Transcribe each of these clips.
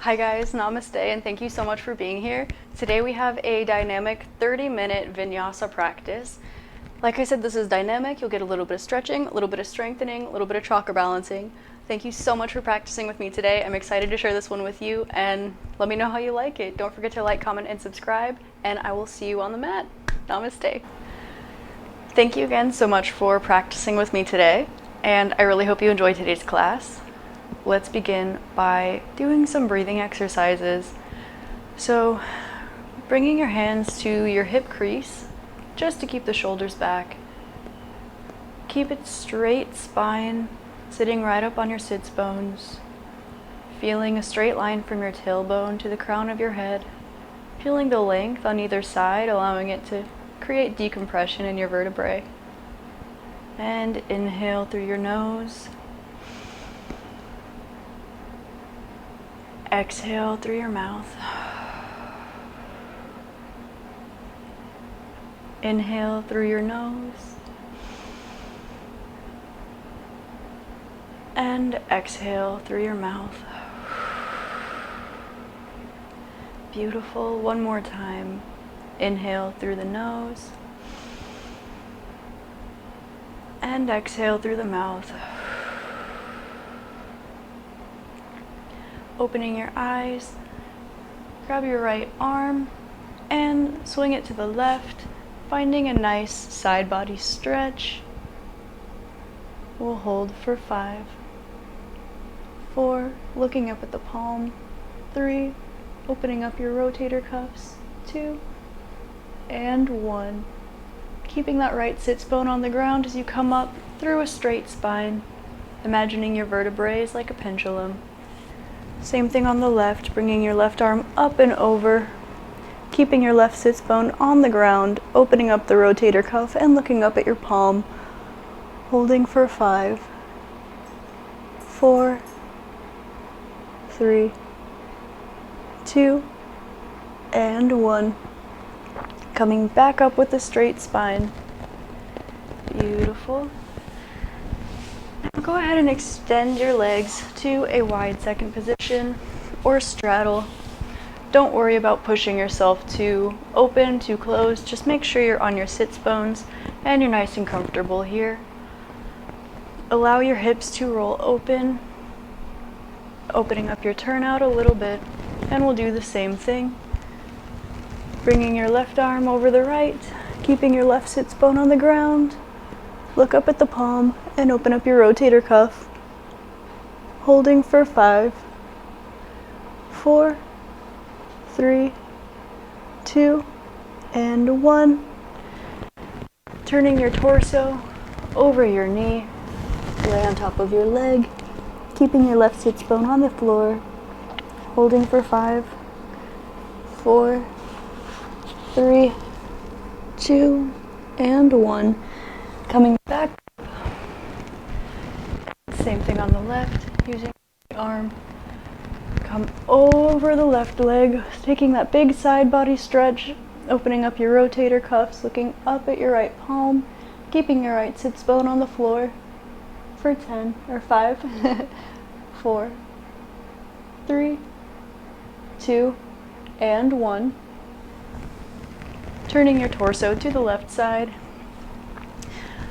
Hi guys, namaste, and thank you so much for being here. Today we have a dynamic 30-minute Vinyasa practice. Like I said, this is dynamic. You'll get a little bit of stretching, a little bit of strengthening, a little bit of chakra balancing. Thank you so much for practicing with me today. I'm excited to share this one with you, and let me know how you like it. Don't forget to like, comment, and subscribe, and I will see you on the mat. Namaste. Thank you again so much for practicing with me today, and I really hope you enjoyed today's class. Let's begin by doing some breathing exercises. So, bringing your hands to your hip crease, just to keep the shoulders back. Keep it straight spine, sitting right up on your sits bones. Feeling a straight line from your tailbone to the crown of your head. Feeling the length on either side, allowing it to create decompression in your vertebrae. And inhale through your nose. Exhale through your mouth. Inhale through your nose. And exhale through your mouth. Beautiful. One more time. Inhale through the nose. And exhale through the mouth. Opening your eyes, grab your right arm and swing it to the left, finding a nice side body stretch. We'll hold for 5, 4, looking up at the palm, 3, opening up your rotator cuffs, 2, and 1. Keeping that right sits bone on the ground as you come up through a straight spine, imagining your vertebrae is like a pendulum. Same thing on the left, bringing your left arm up and over, keeping your left sits bone on the ground, opening up the rotator cuff and looking up at your palm, holding for 5, 4, 3, 2, and 1. Coming back up with a straight spine. Beautiful. Go ahead and extend your legs to a wide second position or straddle. Don't worry about pushing yourself too open, too close. Just make sure you're on your sits bones and you're nice and comfortable here. Allow your hips to roll open, opening up your turnout a little bit, and we'll do the same thing. Bringing your left arm over the right, keeping your left sits bone on the ground. Look up at the palm and open up your rotator cuff. Holding for 5, 4, 3, 2, and 1. Turning your torso over your knee, lay on top of your leg, keeping your left sits bone on the floor. Holding for 5, 4, 3, 2, and 1. Coming back, same thing on the left, using the arm. Come over the left leg, taking that big side body stretch, opening up your rotator cuffs, looking up at your right palm, keeping your right sits bone on the floor for 10, or 5, 4, 3, 2, and 1. Turning your torso to the left side.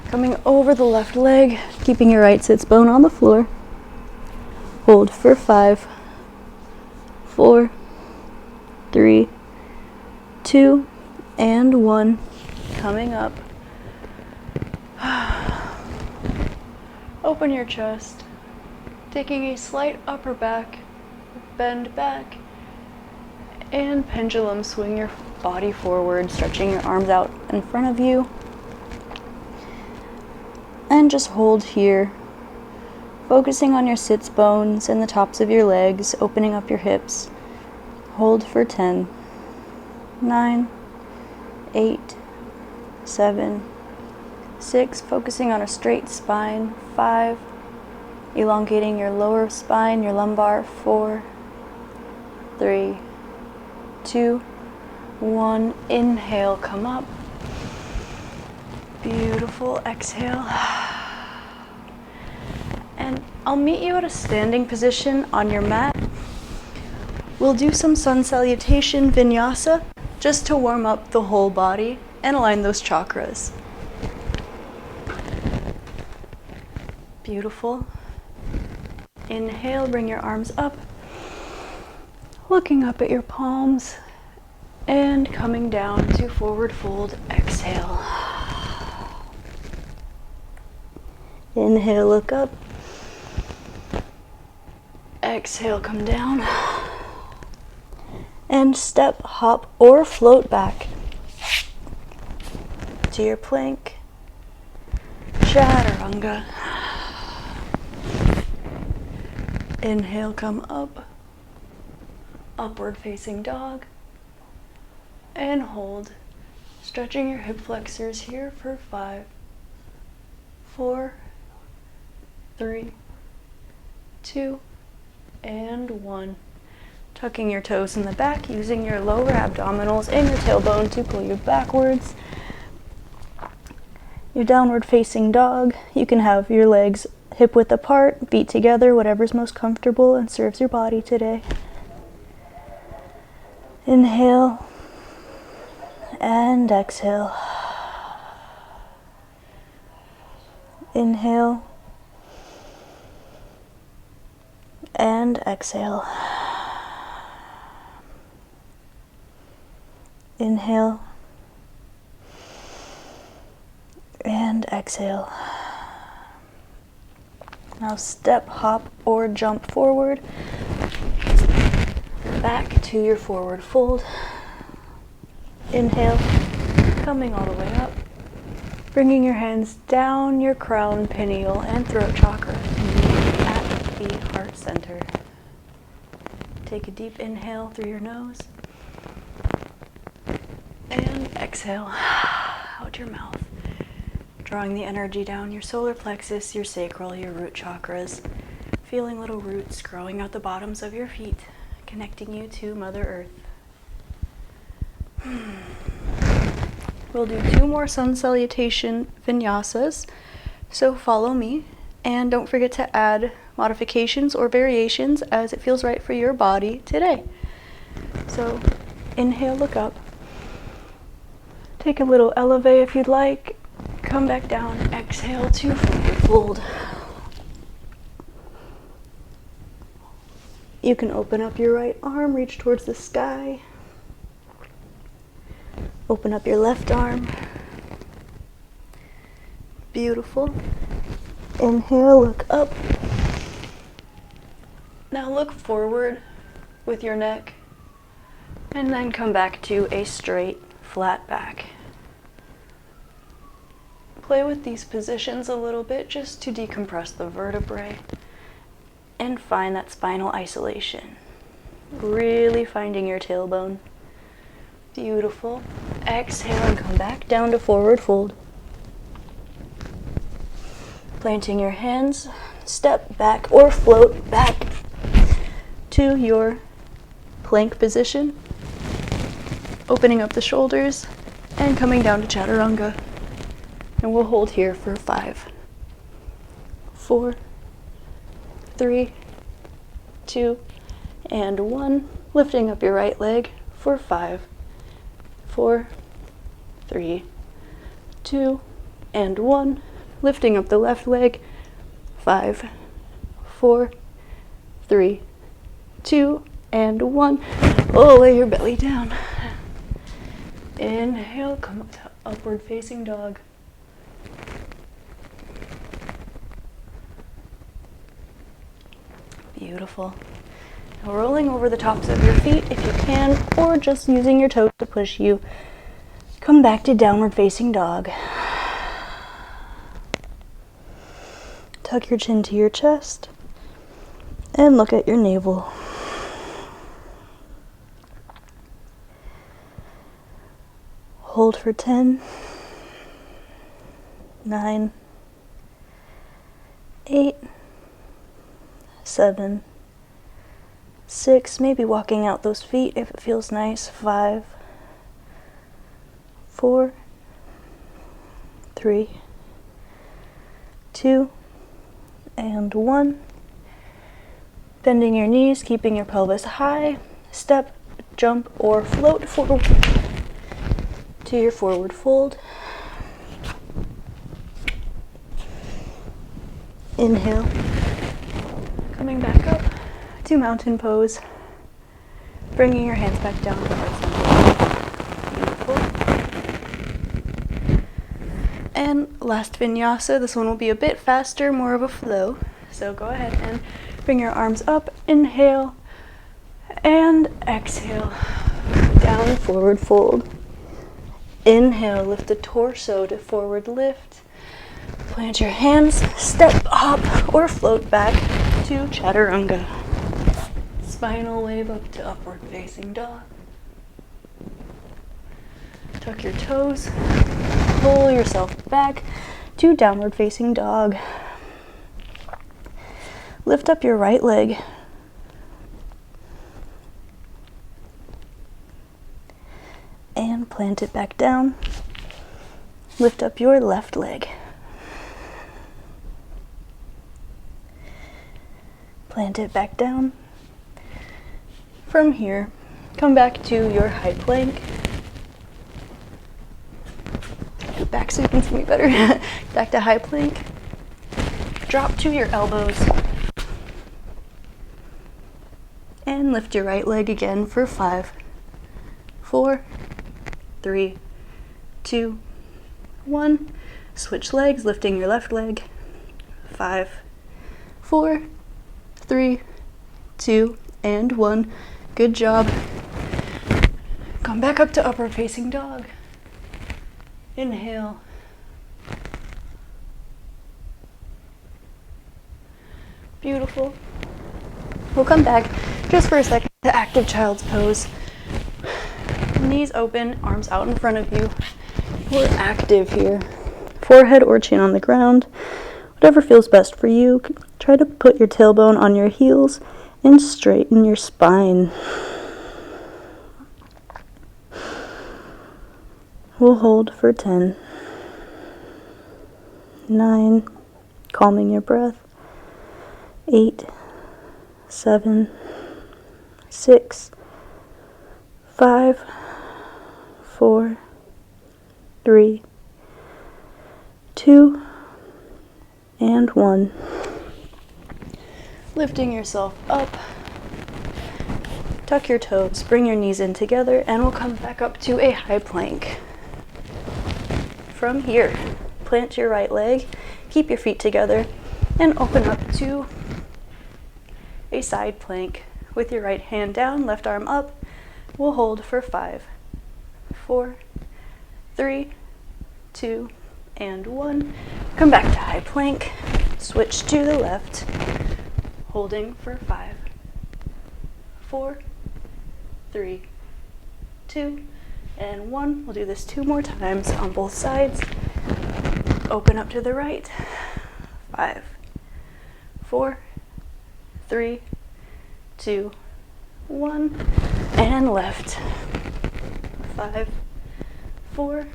Coming over the left leg, keeping your right sits bone on the floor. Hold for 5, 4, 3, 2, and 1. Coming up. Open your chest. Taking a slight upper back, bend back, and pendulum swing your body forward, stretching your arms out in front of you. And just hold here, focusing on your sits bones and the tops of your legs, opening up your hips. Hold for 10, 9, 8, 7, 6, focusing on a straight spine, 5, elongating your lower spine, your lumbar, 4, 3, 2, 1. Inhale, come up. Beautiful. Exhale. And I'll meet you at a standing position on your mat. We'll do some sun salutation vinyasa just to warm up the whole body and align those chakras. Beautiful. Inhale, bring your arms up, looking up at your palms, and coming down to forward fold. Exhale. Inhale, look up. Exhale, come down. And step, hop, or float back to your plank. Chaturanga. Inhale, come up. Upward facing dog. And hold. Stretching your hip flexors here for 5, 4, 3, 2, and 1. Tucking your toes in the back, using your lower abdominals and your tailbone to pull you backwards. Your downward facing dog. You can have your legs hip width apart, feet together, whatever's most comfortable and serves your body today. Inhale and exhale. Inhale and exhale. Inhale and exhale. Now step, hop, or jump forward, back to your forward fold. Inhale, coming all the way up, bringing your hands down your crown, pineal, and throat chakra at the heart center. Take a deep inhale through your nose, and exhale out your mouth. Drawing the energy down your solar plexus, your sacral, your root chakras. Feeling little roots growing out the bottoms of your feet, connecting you to Mother Earth. We'll do 2 more sun salutation vinyasas, so follow me. And don't forget to add modifications or variations as it feels right for your body today. So inhale, look up. Take a little elevate if you'd like. Come back down, exhale to forward fold. You can open up your right arm, reach towards the sky. Open up your left arm. Beautiful. Inhale, look up. Now look forward with your neck, and then come back to a straight, flat back. Play with these positions a little bit just to decompress the vertebrae and find that spinal isolation. Really finding your tailbone. Beautiful. Exhale and come back down to forward fold. Planting your hands, step back or float back to your plank position. Opening up the shoulders and coming down to chaturanga. And we'll hold here for 5, 4, 3, 2, and 1. Lifting up your right leg for 5, 4, 3, 2, and 1. Lifting up the left leg, 5, 4, 3, 2, and 1. Oh, lay your belly down. Inhale, come up to upward facing dog. Beautiful. Now rolling over the tops of your feet if you can, or just using your toes to push you. Come back to downward facing dog. Tuck your chin to your chest and look at your navel. Hold for 10, 9, 8, 7, 6, maybe walking out those feet if it feels nice. 5, 4, 3, 2, and 1. Bending your knees, keeping your pelvis high, step, jump, or float forward to your forward fold. Inhale, coming back up to mountain pose, bringing your hands back down to heart center. Beautiful. And last vinyasa, this one will be a bit faster, more of a flow. So go ahead and bring your arms up, inhale, and exhale, down forward fold. Inhale, lift the torso to forward lift. Plant your hands, step, hop, or float back to chaturanga. Spinal wave up to upward facing dog. Tuck your toes, pull yourself back to downward facing dog. Lift up your right leg. And plant it back down. Lift up your left leg. Plant it back down. From here, come back to your high plank. Go back so you can see me better. Back to high plank. Drop to your elbows. And lift your right leg again for 5, 4, 3, 2, 1. Switch legs, lifting your left leg. 5, 4, 3, 2, and 1. Good job. Come back up to upward facing dog. Inhale. Beautiful. We'll come back just for a second to active child's pose. Knees open, arms out in front of you. We're active here. Forehead or chin on the ground. Whatever feels best for you. Try to put your tailbone on your heels and straighten your spine. We'll hold for 10, 9, calming your breath, 8, 7, 6, 5, 4, 3, 2, and 1. Lifting yourself up. Tuck your toes, bring your knees in together, and we'll come back up to a high plank. From here, plant your right leg, keep your feet together, and open up to a side plank with your right hand down, left arm up. We'll hold for 5, 4, 3, 2, and 1. Come back to high plank, switch to the left, holding for 5, 4, 3, 2, and 1. We'll do this 2 more times on both sides. Open up to the right. 5, 4, 3, 2, 1. And left. 5, 4,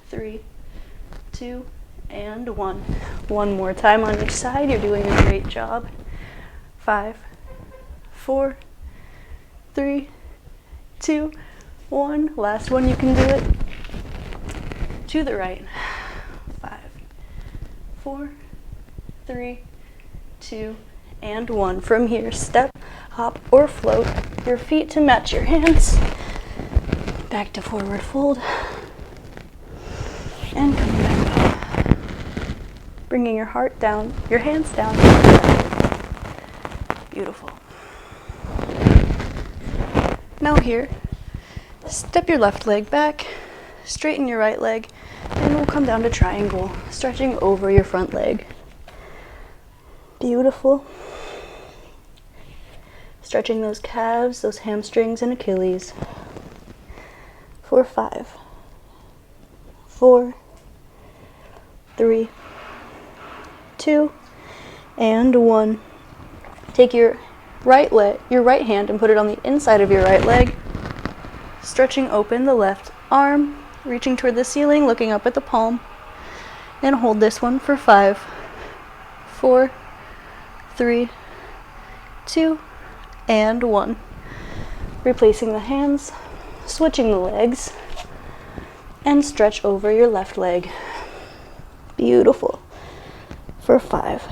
3, 2, and 1. One more time on each side. You're doing a great job. 5, 4, 3, 2, 1. Last one, you can do it. To the right. 5, 4, 3, 2, and 1. From here, step, hop, or float your feet to match your hands. Back to forward fold. And coming back up. Bringing your heart down, your hands down. Beautiful. Now here, step your left leg back, straighten your right leg, and we'll come down to triangle, stretching over your front leg. Beautiful. Stretching those calves, those hamstrings, and Achilles. For 5, 4, 3, 2, and 1. Take your right hand and put it on the inside of your right leg, stretching open the left arm, reaching toward the ceiling, looking up at the palm, and hold this one for 5, 4, 3, 2, and 1. Replacing the hands, switching the legs, and stretch over your left leg. Beautiful. For 5,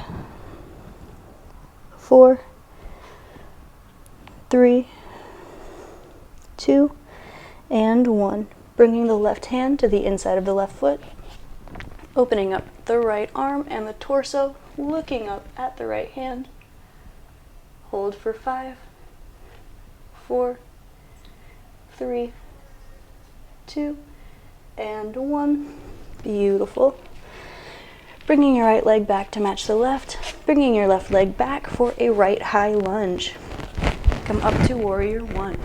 4, 3, 2, and 1. Bringing the left hand to the inside of the left foot, opening up the right arm and the torso, looking up at the right hand. Hold for 5, 4, 3, 2, and 1. Beautiful. Bringing your right leg back to match the left, bringing your left leg back for a right high lunge. Come up to warrior 1,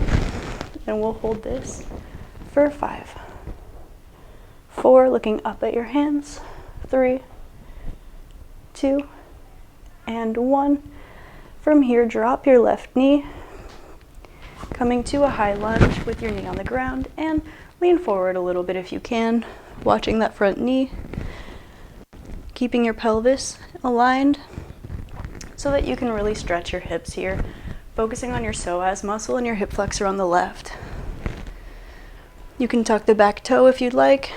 and we'll hold this for 5, 4, looking up at your hands, 3, 2, and 1. From here, drop your left knee, coming to a high lunge with your knee on the ground, and lean forward a little bit if you can, watching that front knee, keeping your pelvis aligned so that you can really stretch your hips here, focusing on your psoas muscle and your hip flexor on the left. You can tuck the back toe if you'd like,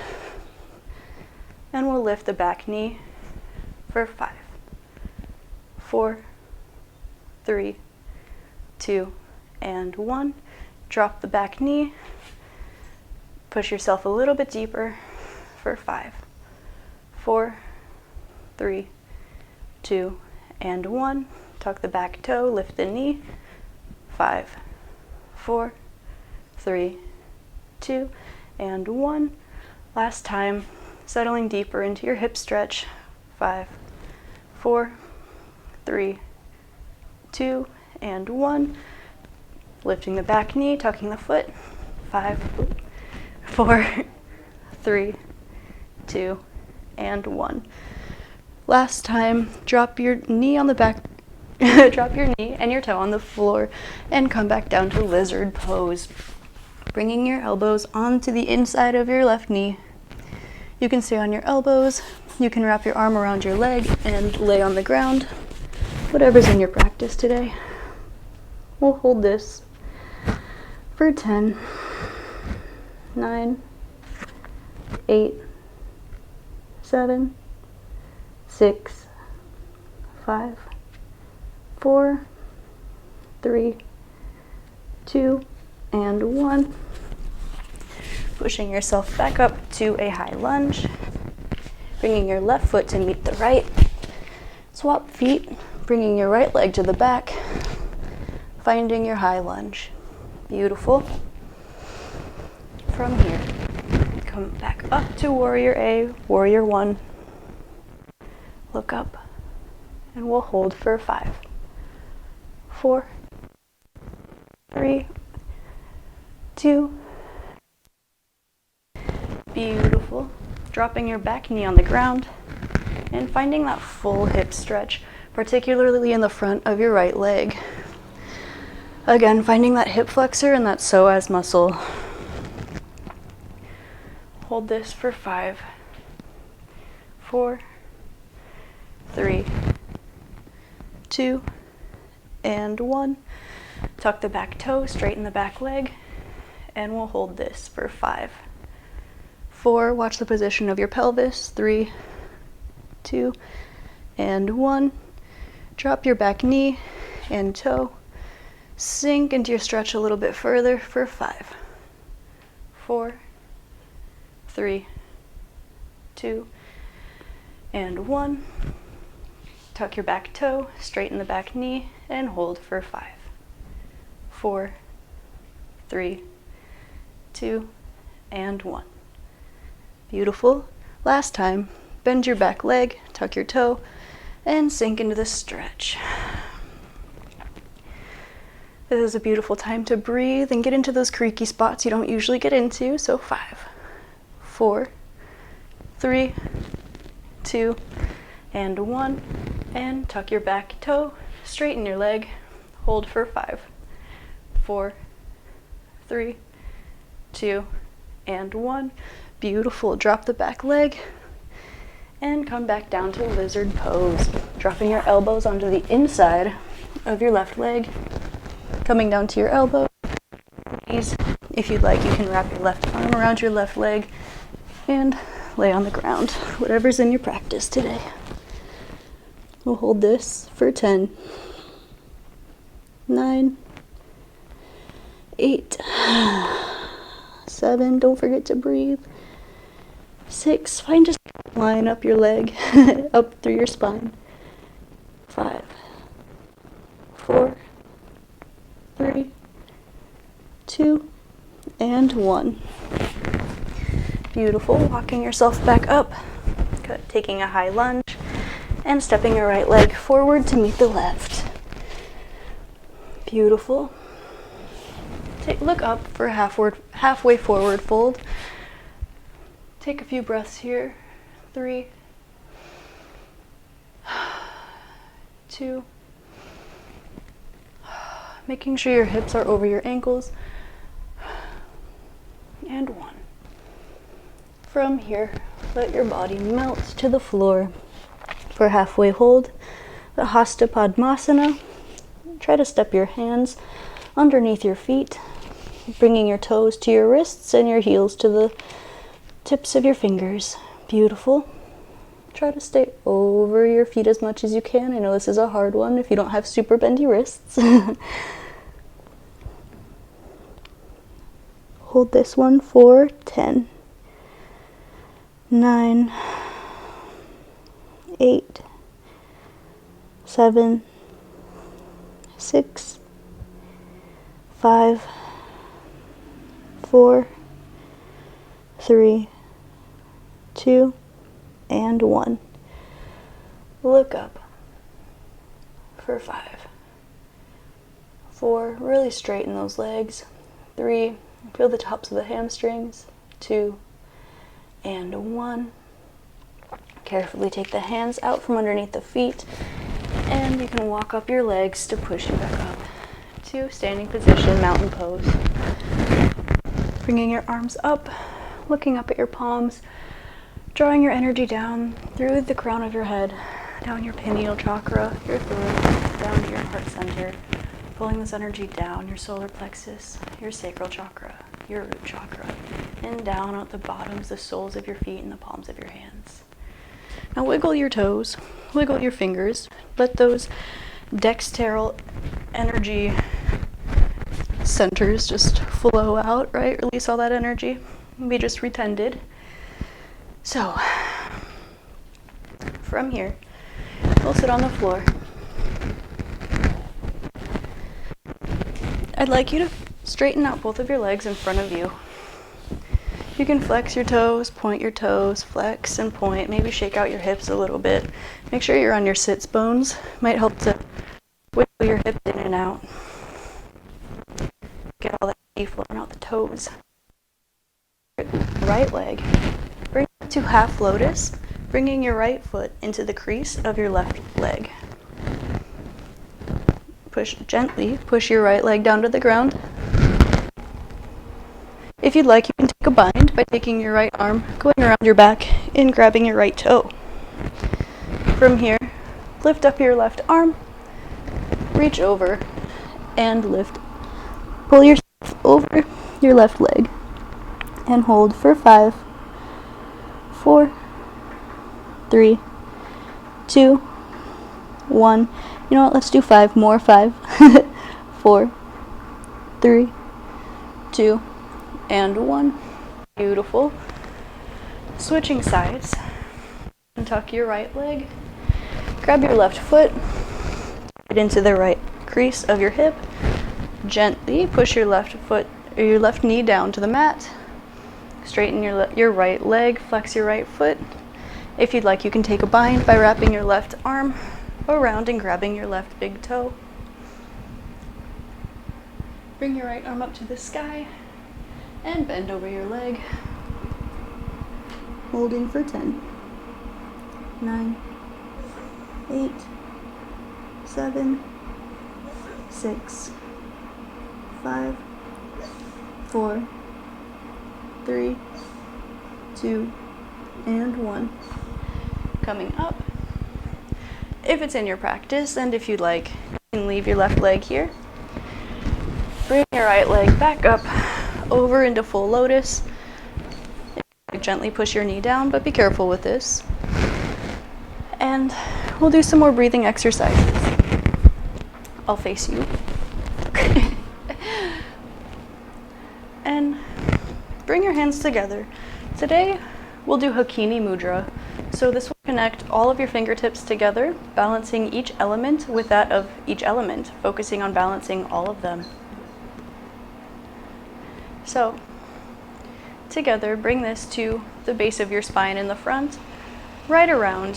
and we'll lift the back knee for 5, 4, 3, 2, and 1. Drop the back knee, push yourself a little bit deeper for 5, 4, 3, 2, and 1. Tuck the back toe, lift the knee, 5, 4, 3, 2, and 1. Last time, settling deeper into your hip stretch, 5, 4, 3, 2, and 1. Lifting the back knee, tucking the foot, 5, 4, 3, 2, and 1. Last time, drop your knee on the back, drop your knee and your toe on the floor and come back down to lizard pose. Bringing your elbows onto the inside of your left knee. You can stay on your elbows, you can wrap your arm around your leg and lay on the ground, whatever's in your practice today. We'll hold this for 10, 9, 8, 7, 6, 5, 4, 3, 2, and 1. Pushing yourself back up to a high lunge. Bringing your left foot to meet the right. Swap feet, bringing your right leg to the back. Finding your high lunge. Beautiful. From here, come back up to warrior A, warrior 1. Look up, and we'll hold for 5, 4, 3, 2. Beautiful. Dropping your back knee on the ground and finding that full hip stretch, particularly in the front of your right leg. Again, finding that hip flexor and that psoas muscle. Hold this for 5, 4, 3, 2, and 1. Tuck the back toe, straighten the back leg, and we'll hold this for 5, 4. Watch the position of your pelvis. 3, 2, and 1. Drop your back knee and toe. Sink into your stretch a little bit further for 5, 4, 3, 2, and 1. Tuck your back toe, straighten the back knee, and hold for 5, 4, 3, 2, and 1. Beautiful. Last time, bend your back leg, tuck your toe, and sink into the stretch. This is a beautiful time to breathe and get into those creaky spots you don't usually get into. So 5, 4, 3, 2, and 1. And tuck your back toe, straighten your leg, hold for 5, 4, 3, 2, and 1. Beautiful. Drop the back leg and come back down to lizard pose. Dropping your elbows onto the inside of your left leg, coming down to your elbow, knees. If you'd like, you can wrap your left arm around your left leg and lay on the ground, whatever's in your practice today. We'll hold this for 10, 9, 8, 7, don't forget to breathe, 6, find just line up your leg, up through your spine, 5, 4, 3, 2, and 1. Beautiful. Walking yourself back up. Good. Taking a high lunge and stepping your right leg forward to meet the left. Beautiful. Look up for halfway forward fold. Take a few breaths here. 3, 2. Making sure your hips are over your ankles. And 1. From here, let your body melt to the floor for halfway hold, the Hasta Padmasana. Try to step your hands underneath your feet, bringing your toes to your wrists and your heels to the tips of your fingers. Beautiful. Try to stay over your feet as much as you can. I know this is a hard one if you don't have super bendy wrists. Hold this one for 10, 9, 8, 7, 6, 5, 4, 3, 2, and 1. Look up for 5, 4, really straighten those legs, 3, feel the tops of the hamstrings, 2, and 1. Carefully take the hands out from underneath the feet, and you can walk up your legs to push you back up to standing position, mountain pose. Bringing your arms up, looking up at your palms, drawing your energy down through the crown of your head, down your pineal chakra, your throat, down to your heart center, pulling this energy down your solar plexus, your sacral chakra, your root chakra, and down at the bottoms, the soles of your feet, and the palms of your hands. Now wiggle your toes, wiggle your fingers, let those dexteral energy centers just flow out, right? Release all that energy. We just retended. So, from here, we'll sit on the floor. I'd like you to straighten out both of your legs in front of you. You can flex your toes, point your toes, flex and point, maybe shake out your hips a little bit. Make sure you're on your sits bones. Might help to wiggle your hips in and out. Get all that energy flowing out the toes. Right leg. Bring it to half lotus, bringing your right foot into the crease of your left leg. Gently push your right leg down to the ground. If you'd like, you can take a bind by taking your right arm, going around your back, and grabbing your right toe. From here, lift up your left arm, reach over, and lift. Pull yourself over your left leg, and hold for 5, 4, 3, 2, 1. You know what, let's do 5 more. 5, 4, 3, 2, and 1. Beautiful. Switching sides. And tuck your right leg. Grab your left foot. Get into the right crease of your hip. Gently push your left foot or your left knee down to the mat. Straighten your right leg. Flex your right foot. If you'd like, you can take a bind by wrapping your left arm around and grabbing your left big toe. Bring your right arm up to the sky and bend over your leg. Holding for 10, 9, 8, 7, 6, 5, 4, 3, 2, and 1. Coming up. If it's in your practice, and if you'd like, you can leave your left leg here. Bring your right leg back up, over into full lotus. Gently push your knee down, but be careful with this. And we'll do some more breathing exercises. I'll face you. And bring your hands together. Today, we'll do Hakini Mudra. So this will connect all of your fingertips together, balancing each element with that of each element, focusing on balancing all of them. So, together, bring this to the base of your spine in the front, right around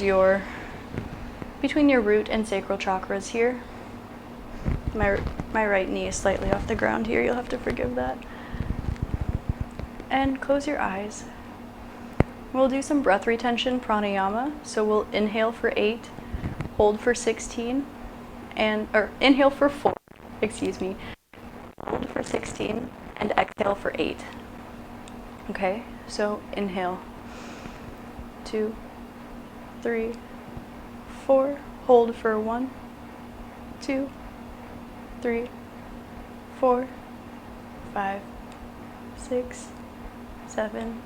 between your root and sacral chakras here. My right knee is slightly off the ground here, you'll have to forgive that. And close your eyes. We'll do some breath retention pranayama. So we'll inhale for 8, hold for 16, or inhale for 4, hold for 16, and exhale for 8. Okay, so inhale, 2, 3, 4, hold for 1, 2, 3, 4, 5, 6, 7,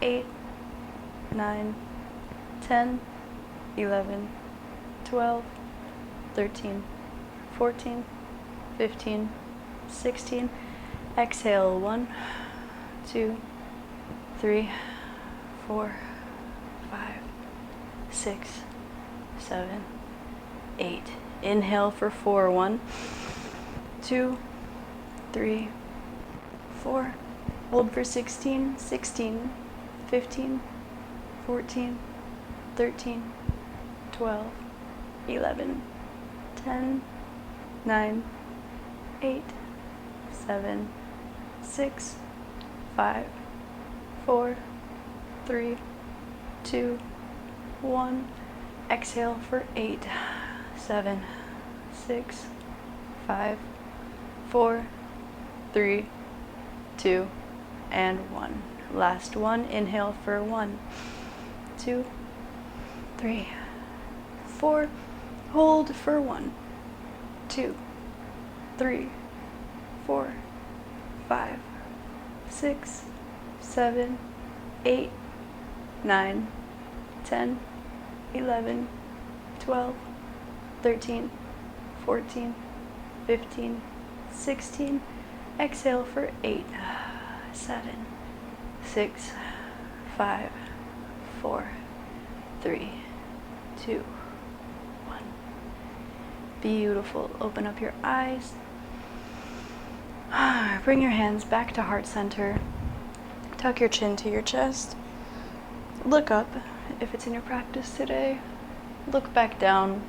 8, 9, 10, 11, 12, 13, 14, 15, 16. Exhale, 1, 2, 3, 4, 5, 6, 7, 8. Inhale for 4, 1, 2, 3, 4. Hold for 16, 16, 15, 14, 13, 12, 11, 10, 9, 8, 7, 6, 5, 4, 3, 2, 1. Exhale for 8, 7, 6, 5, 4, 3, 2, and 1. Last one. Inhale for 1, 2, 3, 4. Hold for 1, 2, 3, 4, 5, 6, 7, 8, 9, 10, 11, 12, 13, 14, 15, 16. Exhale for 8, 7, 6, 5, 4, 3, 2, 1. Beautiful. Open up your eyes. Bring your hands back to heart center. Tuck your chin to your chest. Look up if it's in your practice today. Look back down,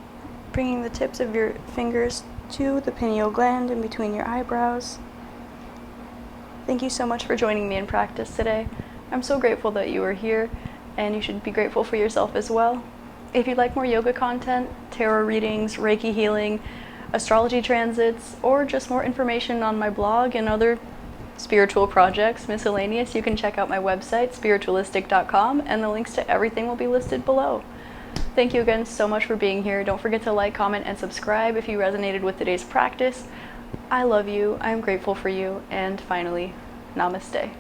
bringing the tips of your fingers to the pineal gland in between your eyebrows. Thank you so much for joining me in practice today. I'm so grateful that you are here, and you should be grateful for yourself as well. If you'd like more yoga content, tarot readings, Reiki healing, astrology transits, or just more information on my blog and other spiritual projects, miscellaneous, you can check out my website, spiritualistic.com, and the links to everything will be listed below. Thank you again so much for being here. Don't forget to like, comment, and subscribe if you resonated with today's practice. I love you, I'm grateful for you, and finally, namaste.